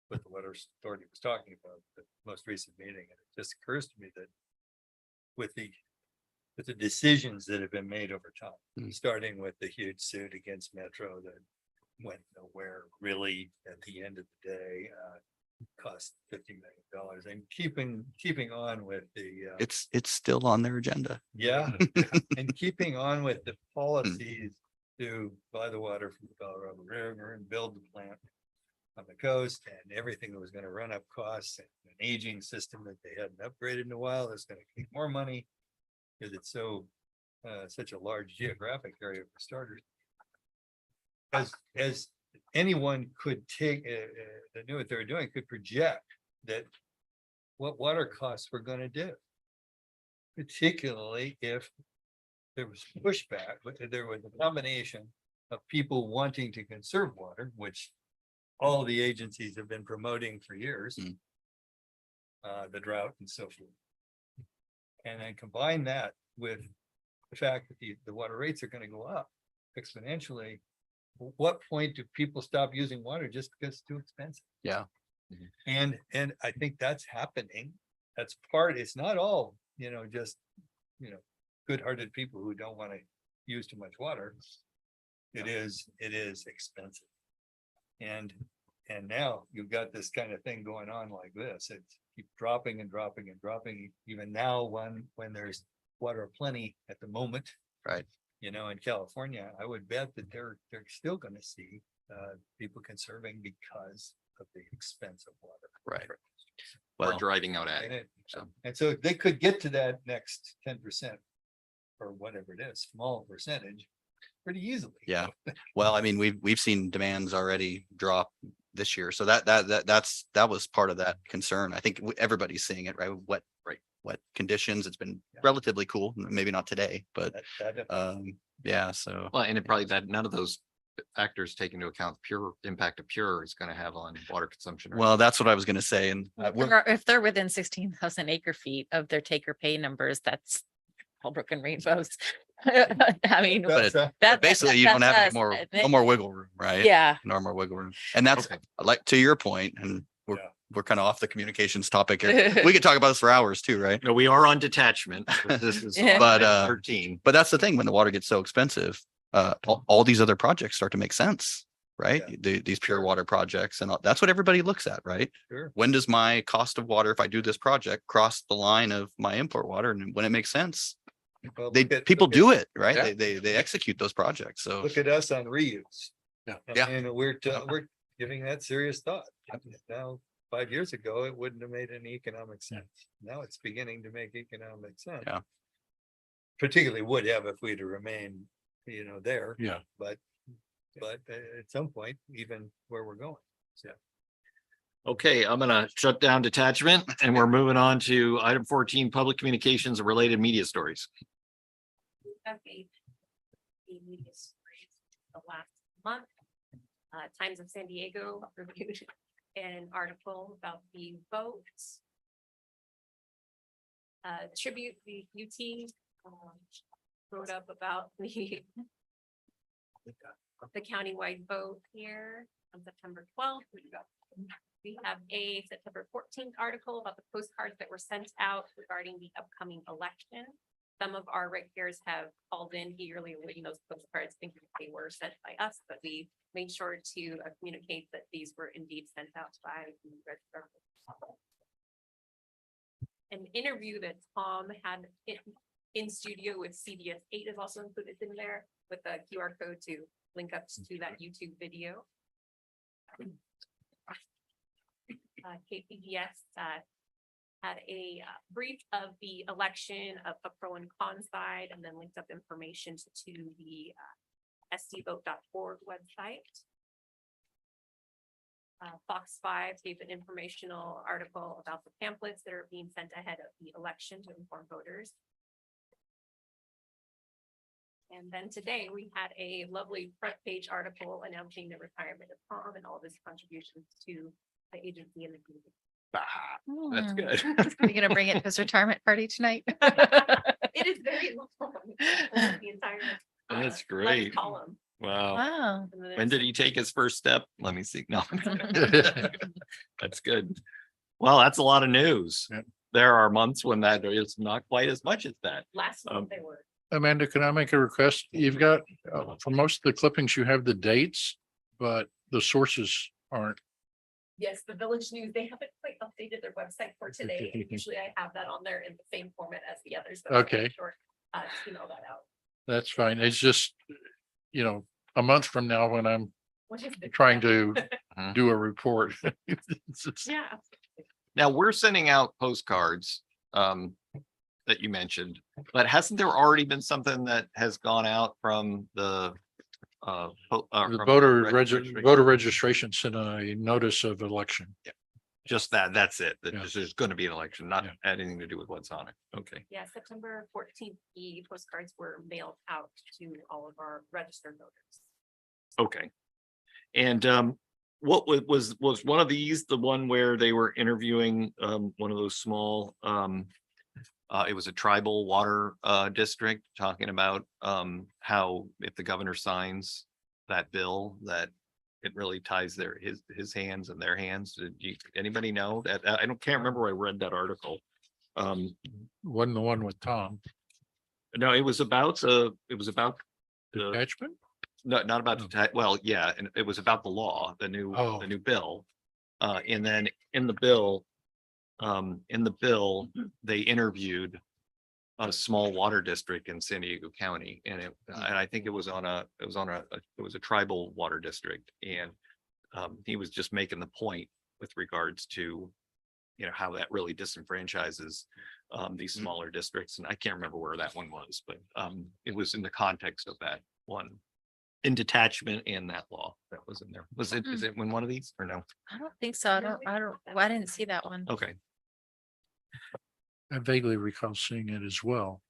S8: what the water authority was talking about, the most recent meeting, and it just occurs to me that with the decisions that have been made over time,
S5: Mhm.
S8: starting with the huge suit against Metro that went nowhere really at the end of the day, cost $50 million, and keeping on with the
S5: It's still on their agenda.
S8: yeah, and keeping on with the policies to buy the water from the Colorado River and build the plant on the coast, and everything that was gonna run up costs, and an aging system that they hadn't upgraded in a while, that's gonna take more money. Cause it's such a large geographic area for starters. As anyone could take, that knew what they were doing, could project that what water costs were gonna do. Particularly if there was pushback, but there was a combination of people wanting to conserve water, which all the agencies have been promoting for years.
S5: Mm.
S8: The drought and so forth. And then combine that with the fact that the water rates are gonna go up exponentially. What point do people stop using water just because it's too expensive?
S5: Yeah.
S8: And I think that's happening. It's not all, just, good-hearted people who don't want to use too much water. It is expensive. And now you've got this kind of thing going on like this. It's keep dropping and dropping and dropping. Even now, when there's water aplenty at the moment.
S5: Right.
S8: In California, I would bet that they're still gonna see people conserving because of the expense of water.
S5: Right.
S3: We're
S5: Well,
S3: driving out
S8: And
S3: ag.
S8: so they could get to that next 10%. Or whatever it is, small percentage, pretty easily.
S5: yeah. Well, I mean, we've seen demands already drop this year. So that was part of that concern. I think everybody's seeing it, right? What conditions. It's been
S8: Yeah.
S5: relatively cool, maybe not today, but
S8: That-
S5: yeah, so.
S3: Well, and it probably that none of those factors take into account pure impact of pure is going to have on water consumption. right?
S5: Well, that's what I was gonna say, and
S7: If they're within 16,000 acre feet of their take or pay numbers, that's all broken rainbows. I mean,
S8: that's,
S7: that.
S5: basically you don't
S7: that's
S5: have any
S7: us.
S5: more,
S7: And
S5: no more wiggle room, right?
S7: Yeah,
S5: No more wiggle room. And that's
S3: Okay.
S5: like, to your point, and
S8: Yeah.
S5: we're kind of off the communications topic here. We could talk about this for hours too, right?
S3: No, we are on detachment. This is
S7: Yeah.
S5: But,
S3: item 13.
S5: But that's the thing, when the water gets so expensive, all these other projects start to make sense, right? These pure water projects, and that's what everybody looks at, right?
S8: Sure.
S5: When does my cost of water, if I do this project, cross the line of my import water? And when it makes sense,
S8: well,
S5: people
S8: look
S5: do it, right?
S8: Yeah.
S5: They execute those projects. So
S8: Look at us on reuse.
S4: Yeah.
S5: Yeah.
S8: And we're giving that serious thought. Now, 5 years ago, it wouldn't have made any economic sense. Now it's beginning to make economic sense.
S5: Yeah.
S8: Particularly would have if we'd have remained, there,
S4: Yeah.
S8: but at some point, even where we're going. So.
S3: Okay, I'm gonna shut down detachment and we're moving on to item 14, public communications and related media stories.
S2: Okay. The media stories the last month. Times of San Diego reviewed an article about the vote. Tribute the UT wrote up about the countywide vote here on September 12th. We have a September 14th article about the postcards that were sent out regarding the upcoming election. Some of our ratepayers have called in eagerly awaiting those postcards, thinking they were sent by us, but we made sure to communicate that these were indeed sent out by the Register. An interview that Tom had in studio with CBS 8 is also included in there with the QR code to link up to that YouTube video. KPBS had a brief of the election of a pro and con side, and then linked up information to the sdvote.org website. Fox 5 gave an informational article about the pamphlets that are being sent ahead of the election to inform voters. And then today we had a lovely front page article announcing the retirement of Tom and all of his contributions to the agency and the community.
S3: That's
S7: Hmm.
S3: good.
S7: Are you gonna bring it to his retirement party tonight?
S2: It is very long. The entire.
S3: That's
S2: left
S3: great.
S2: Column.
S3: Wow.
S7: Wow.
S2: And then
S3: When
S2: there's-
S3: did he take his first step? Let me see. No. That's good. Well, that's a lot of news.
S4: Yep.
S3: There are months when that is not quite as much as that.
S2: Last month they were.
S4: Amanda, can I make a request? You've got, for most of the clippings, you have the dates, but the sources aren't.
S2: Yes, the Village News, they haven't quite updated their website for today. Usually I have that on there in the same format as the others. but I'll make
S4: Okay.
S2: sure, to email that out.
S4: That's fine. It's just, a month from now when I'm
S2: What is it?
S4: trying to
S3: Mhm.
S4: do a report. It's just-
S2: Yeah.
S3: Now, we're sending out postcards that you mentioned, but hasn't there already been something that has gone out from the
S4: The
S3: from
S4: voter
S3: registration?
S4: voter registration sent a notice of election.
S3: Just that's it. That
S4: Yeah.
S3: there's going to be an election, not
S4: Yeah.
S3: anything to do with what's on it. Okay.
S2: Yeah, September 14th, the postcards were mailed out to all of our registered voters.
S3: Okay. And what was one of these, the one where they were interviewing one of those small it was a tribal water district talking about how if the governor signs that bill, that it really ties his hands and their hands. Did anybody know that? Can't remember where I read that article.
S4: Wasn't the one with Tom.
S3: No, it was about the
S4: Detachment?
S3: No, not about,
S4: Oh.
S3: well, yeah, and it was about the law, the new
S4: Oh.
S3: bill. And then in the bill, they interviewed a small water district in San Diego County, and I think it was a tribal water district, and he was just making the point with regards to, how that really disenfranchises these smaller districts, and I can't remember where that one was, but it was in the context of that one. In detachment and that law that was in there. Is it in one of these or no?
S7: I don't think so. I didn't see that one.
S3: Okay.
S4: I vaguely recall seeing it as well.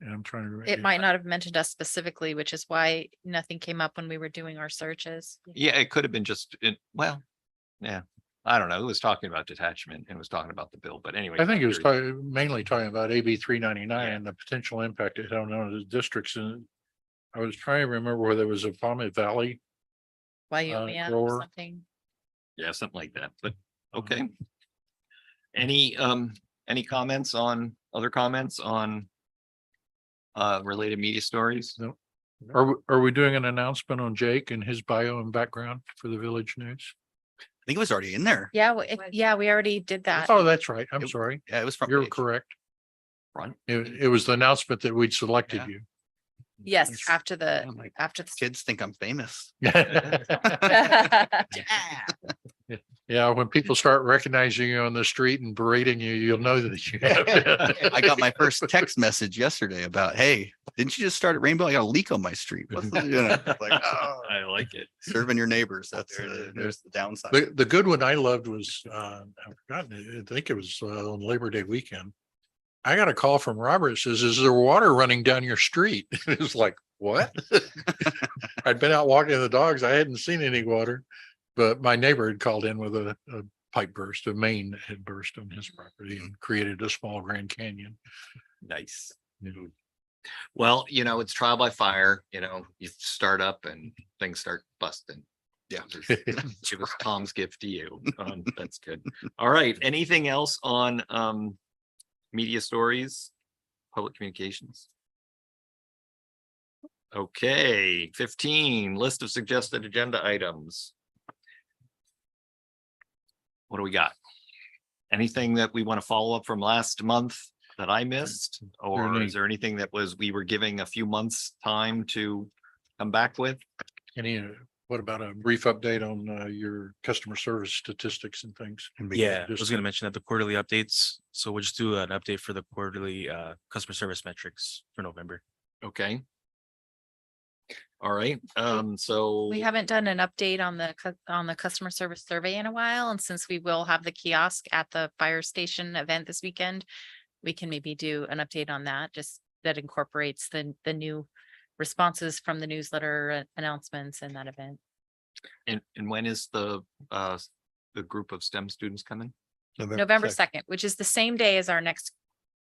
S4: And I'm trying to.
S7: It might not have mentioned us specifically, which is why nothing came up when we were doing our searches.
S3: Yeah, it could have been just, yeah, I don't know. It was talking about detachment and was talking about the bill, but anyway.
S4: I think it was mainly talking about AB 399
S3: Yeah.
S4: and the potential impact it had on the districts. And I was trying to remember whether it was a Palmet Valley.
S7: Wyoming or
S4: grower.
S7: something.
S3: Yeah, something like that, but
S4: Uh-huh.
S3: okay. Any other comments on related media stories?
S4: No. Are we doing an announcement on Jake and his bio and background for the Village News?
S5: I think it was already in there.
S7: Yeah, yeah, we already did that.
S4: Oh, that's right. I'm
S5: It-
S4: sorry.
S5: Yeah, it was front
S4: You're
S5: page.
S4: correct.
S3: Front?
S4: It was the announcement that we'd selected
S5: Yeah.
S4: you.
S7: Yes,
S4: Yes.
S7: after the,
S5: I'm like,
S7: after the.
S5: Kids think I'm famous.
S4: Yeah, when people start recognizing you on the street and berating you, you'll know that you have. been.
S5: I got my first text message yesterday about, hey, didn't you just start at Rainbow? I got a leak on my street. What's the-" it's like, oh,
S3: I like it.
S5: serving your neighbors. That's there's the downside.
S4: The good one I loved was, I've forgotten, I think it was on Labor Day weekend. I got a call from Robert. It says, is there water running down your street? It was like, what? I'd been out walking the dogs. I hadn't seen any water, but my neighbor had called in with a pipe burst, a main had burst on his property and created a small Grand Canyon.
S3: Nice. Well, it's trial by fire, you start up and things start busting.
S5: Yeah.
S3: It was Tom's gift to you. That's good. All right. Anything else on media stories, public communications? Okay, 15, list of suggested agenda items. What do we got? Anything that we want to follow up from last month that I missed? Or
S4: Certainly.
S3: is there anything that we were giving a few months time to come back with?
S4: What about a brief update on your customer service statistics and things?
S9: Yeah, I
S4: Just
S9: was gonna mention that the quarterly updates. So we'll just do an update for the quarterly customer service metrics for November.
S3: Okay. All right, so.
S7: We haven't done an update on the customer service survey in a while, and since we will have the kiosk at the fire station event this weekend, we can maybe do an update on that, just that incorporates the new responses from the newsletter announcements and that event.
S3: And when is the group of STEM students coming?
S7: November 2nd, which is the same day as our next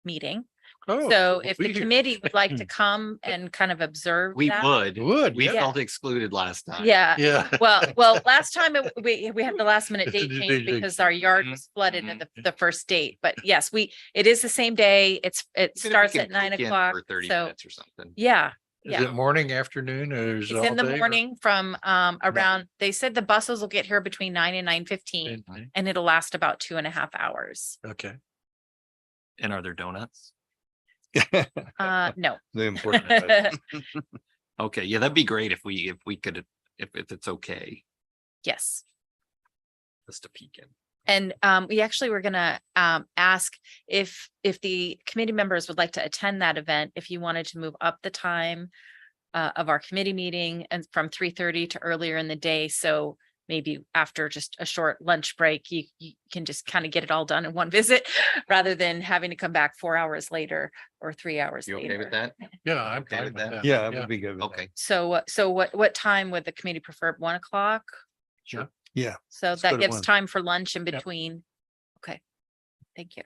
S7: meeting.
S4: Oh,
S7: So if the
S4: we-
S7: committee would like to come and kind of observe
S3: We
S7: that.
S3: would. We
S7: yeah.
S3: felt excluded last time.
S7: Yeah,
S4: Yeah.
S7: well, last time we had the last minute date
S4: Date
S7: change
S4: change.
S7: because our yard
S3: Mhm,
S7: was flooded at the first date. But yes, it is the same day. It
S3: Even if we
S7: starts
S3: can
S7: at 9
S3: peek in
S7: o'clock.
S3: For 30
S7: So,
S3: minutes or something.
S7: yeah,
S4: Is
S7: yeah.
S4: it morning, afternoon, or is it
S7: It's
S4: all
S7: in the
S4: day, or-
S7: morning from around, they said the buses will get here between 9 and 9:15
S4: Okay.
S7: and it'll last about 2.5 hours.
S4: Okay.
S3: And are there donuts?
S7: No.
S8: The important. item.
S3: Okay, yeah, that'd be great if we could, if it's okay,
S7: Yes.
S3: just to peek in.
S7: And we actually were gonna ask if the committee members would like to attend that event, if you wanted to move up the time of our committee meeting and from 3:30 to earlier in the day. So maybe after just a short lunch break, you can just kind of get it all done in one visit rather than having to come back 4 hours later or 3 hours
S3: You okay
S7: later.
S3: with that?
S4: Yeah, I'm
S3: Okay
S4: fine
S3: with
S4: with
S3: that?
S4: that.
S8: Yeah, it would be good. with
S3: Okay,
S7: So what time would the committee prefer? 1 o'clock?
S3: sure.
S8: that. Yeah,
S7: So
S8: Let's go
S7: that
S8: to
S7: gives
S8: 1.
S7: time for lunch in
S4: Yep.
S7: between. Okay, thank you.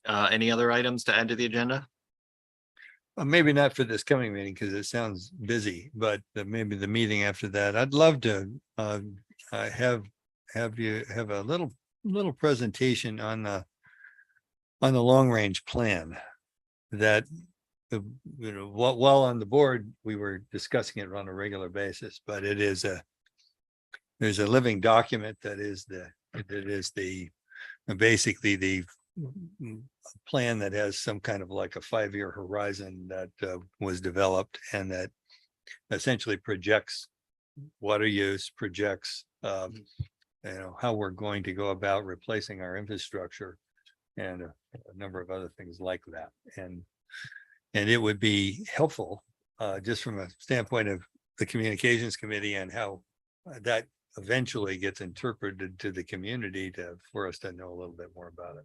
S3: Any other items to add to the agenda?
S8: Maybe not for this coming meeting because it sounds busy, but maybe the meeting after that. I'd love to have you have a little presentation on the long range plan that while on the board, we were discussing it on a regular basis, but there's a living document that is basically the plan that has some kind of like a 5-year horizon that was developed and that essentially projects water use, projects how we're going to go about replacing our infrastructure and a number of other things like that. And it would be helpful just from a standpoint of the communications committee and how that eventually gets interpreted to the community for us to know a little bit more about it.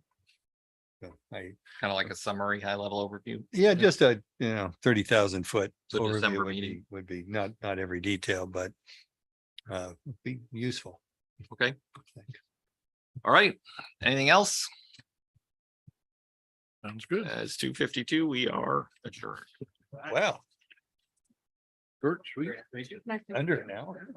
S8: So
S3: Kind of like a summary, high level overview.
S8: yeah, just a 30,000 foot
S3: So
S8: overview
S3: December
S8: would
S3: meeting.
S8: be not every detail, but would be useful.
S3: Okay. All right. Anything else?
S4: Sounds good.
S3: It's 2:52. We are adjourned.
S8: Wow,
S4: Short, sweet.
S8: under an hour.